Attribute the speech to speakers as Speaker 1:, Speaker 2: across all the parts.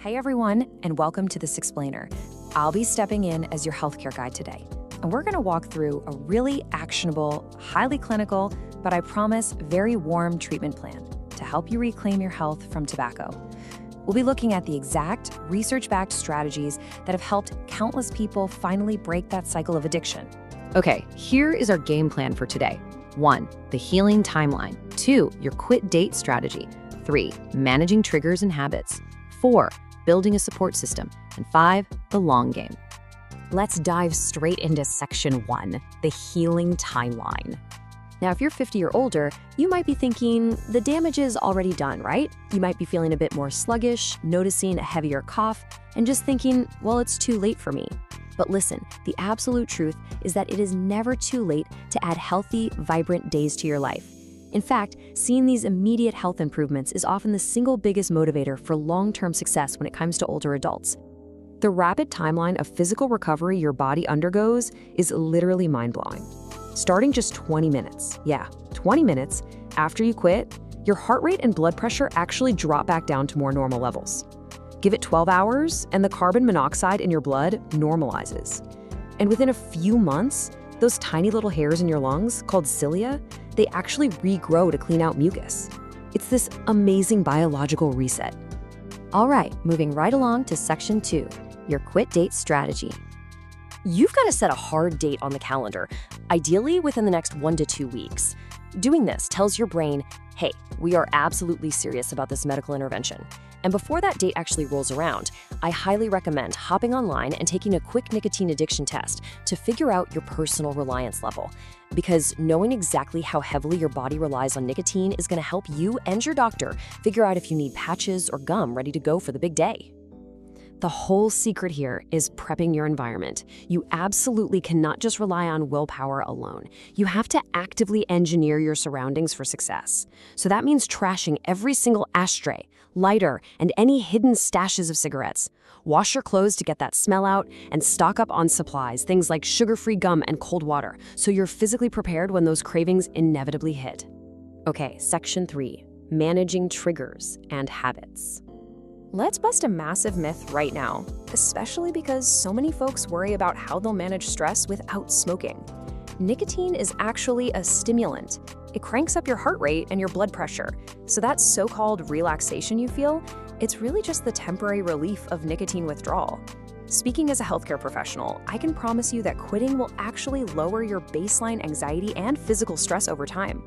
Speaker 1: Hey everyone, and welcome to This Explainer. I'll be stepping in as your healthcare guide today, and we're going to walk through a really actionable, highly clinical, but I promise very warm treatment plan to help you reclaim your health from tobacco. We'll be looking at the exact research-backed strategies that have helped countless people finally break that cycle of addiction.
Speaker 2: Okay, here is our game plan for today. 1. The healing timeline. 2. Your quit date strategy. 3. Managing triggers and habits. 4. Building a support system. And 5. The long game.
Speaker 3: Let's dive straight into section 1, the healing timeline. Now, if you're 50 or older, you might be thinking the damage is already done, right? You might be feeling a bit more sluggish, noticing a heavier cough, and just thinking, well, it's too late for me. But listen, the absolute truth is that it is never too late to add healthy, vibrant days to your life. In fact, seeing these immediate health improvements is often the single biggest motivator for long-term success when it comes to older adults. The rapid timeline of physical recovery your body undergoes is literally mind-blowing. Starting just 20 minutes, 20 minutes after you quit, your heart rate and blood pressure actually drop back down to more normal levels. Give it 12 hours and the carbon monoxide in your blood normalizes. And within a few months, those tiny little hairs in your lungs, called cilia, they actually regrow to clean out mucus. It's this amazing biological reset. All right, moving right along to section 2, your quit date strategy. You've got to set a hard date on the calendar, ideally within the next 1 to 2 weeks. Doing this tells your brain, hey, we are absolutely serious about this medical intervention. And before that date actually rolls around, I highly recommend hopping online and taking a quick nicotine addiction test to figure out your personal reliance level. Because knowing exactly how heavily your body relies on nicotine is going to help you and your doctor figure out if you need patches or gum ready to go for the big day. The whole secret here is prepping your environment. You absolutely cannot just rely on willpower alone. You have to actively engineer your surroundings for success. So that means trashing every single ashtray, lighter, and any hidden stashes of cigarettes. Wash your clothes to get that smell out, and stock up on supplies, things like sugar-free gum and cold water, so you're physically prepared when those cravings inevitably hit. Okay, section 3, managing triggers and habits.
Speaker 1: Let's bust a massive myth right now, especially because so many folks worry about how they'll manage stress without smoking. Nicotine is actually a stimulant. It cranks up your heart rate and your blood pressure, so that so-called relaxation you feel, it's really just the temporary relief of nicotine withdrawal. Speaking as a healthcare professional, I can promise you that quitting will actually lower your baseline anxiety and physical stress over time.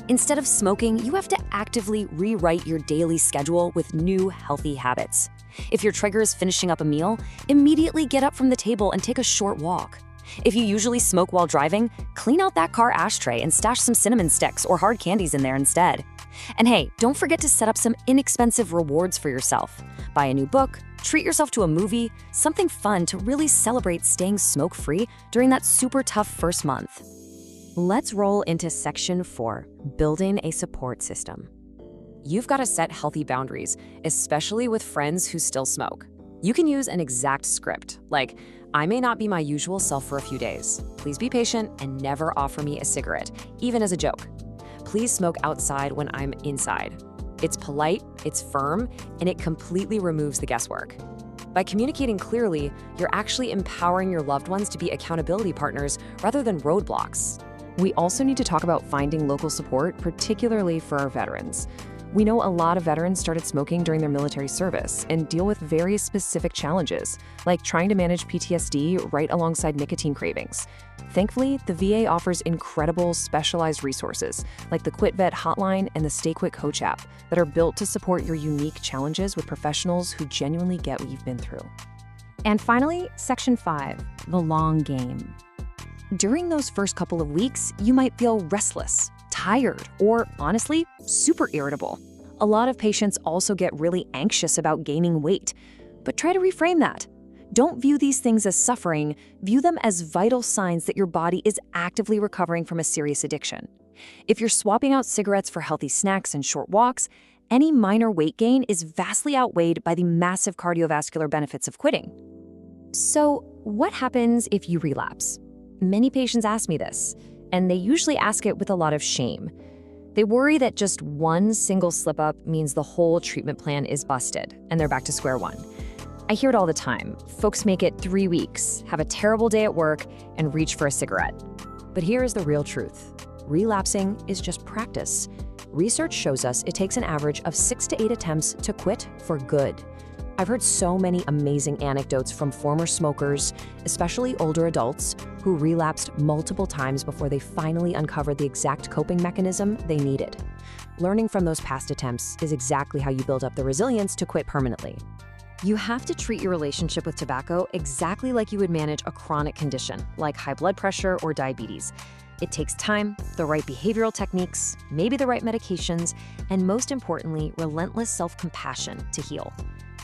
Speaker 3: Instead of smoking, you have to actively rewrite your daily schedule with new, healthy habits. If your trigger is finishing up a meal, immediately get up from the table and take a short walk. If you usually smoke while driving, clean out that car ashtray and stash some cinnamon sticks or hard candies in there instead. And hey, don't forget to set up some inexpensive rewards for yourself. Buy a new book, treat yourself to a movie, something fun to really celebrate staying smoke-free during that super tough first month. Let's roll into section 4, building a support system.
Speaker 2: You've got to set healthy boundaries, especially with friends who still smoke. You can use an exact script, like, I may not be my usual self for a few days. Please be patient and never offer me a cigarette, even as a joke. Please smoke outside when I'm inside. It's polite, it's firm, and it completely removes the guesswork. By communicating clearly, you're actually empowering your loved ones to be accountability partners rather than roadblocks. We also need to talk about finding local support, particularly for our veterans. We know a lot of veterans started smoking during their military service and deal with very specific challenges, like trying to manage PTSD right alongside nicotine cravings. Thankfully, the VA offers incredible specialized resources, like the Quit Vet Hotline and the Stay Quit Coach app, that are built to support your unique challenges with professionals who genuinely get what you've been through.
Speaker 3: And finally, section 5, the long game. During those first couple of weeks, you might feel restless, tired, or honestly, super irritable. A lot of patients also get really anxious about gaining weight, but try to reframe that. Don't view these things as suffering, view them as vital signs that your body is actively recovering from a serious addiction. If you're swapping out cigarettes for healthy snacks and short walks, any minor weight gain is vastly outweighed by the massive cardiovascular benefits of quitting. So, what happens if you relapse? Many patients ask me this, and they usually ask it with a lot of shame. They worry that just one single slip-up means the whole treatment plan is busted, and they're back to square one. I hear it all the time. Folks make it 3 weeks, have a terrible day at work, and reach for a cigarette.
Speaker 2: But here is the real truth. Relapsing is just practice. Research shows us it takes an average of 6 to 8 attempts to quit for good. I've heard so many amazing anecdotes from former smokers, especially older adults, who relapsed multiple times before they finally uncovered the exact coping mechanism they needed. Learning from those past attempts is exactly how you build up the resilience to quit permanently.
Speaker 3: You have to treat your relationship with tobacco exactly like you would manage a chronic condition, like high blood pressure or diabetes. It takes time, the right behavioral techniques, maybe the right medications, and most importantly, relentless self-compassion to heal.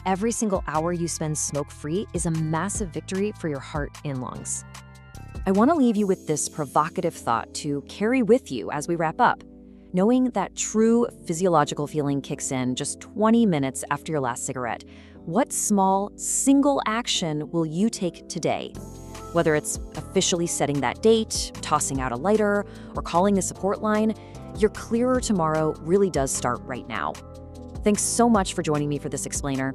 Speaker 3: Every single hour you spend smoke-free is a massive victory for your heart and lungs.
Speaker 2: I want to leave you with this provocative thought to carry with you as we wrap up. Knowing that true physiological feeling kicks in just 20 minutes after your last cigarette, what small, single action will you take today? Whether it's officially setting that date, tossing out a lighter, or calling a support line, your clearer tomorrow really does start right now. Thanks so much for joining me for this explainer.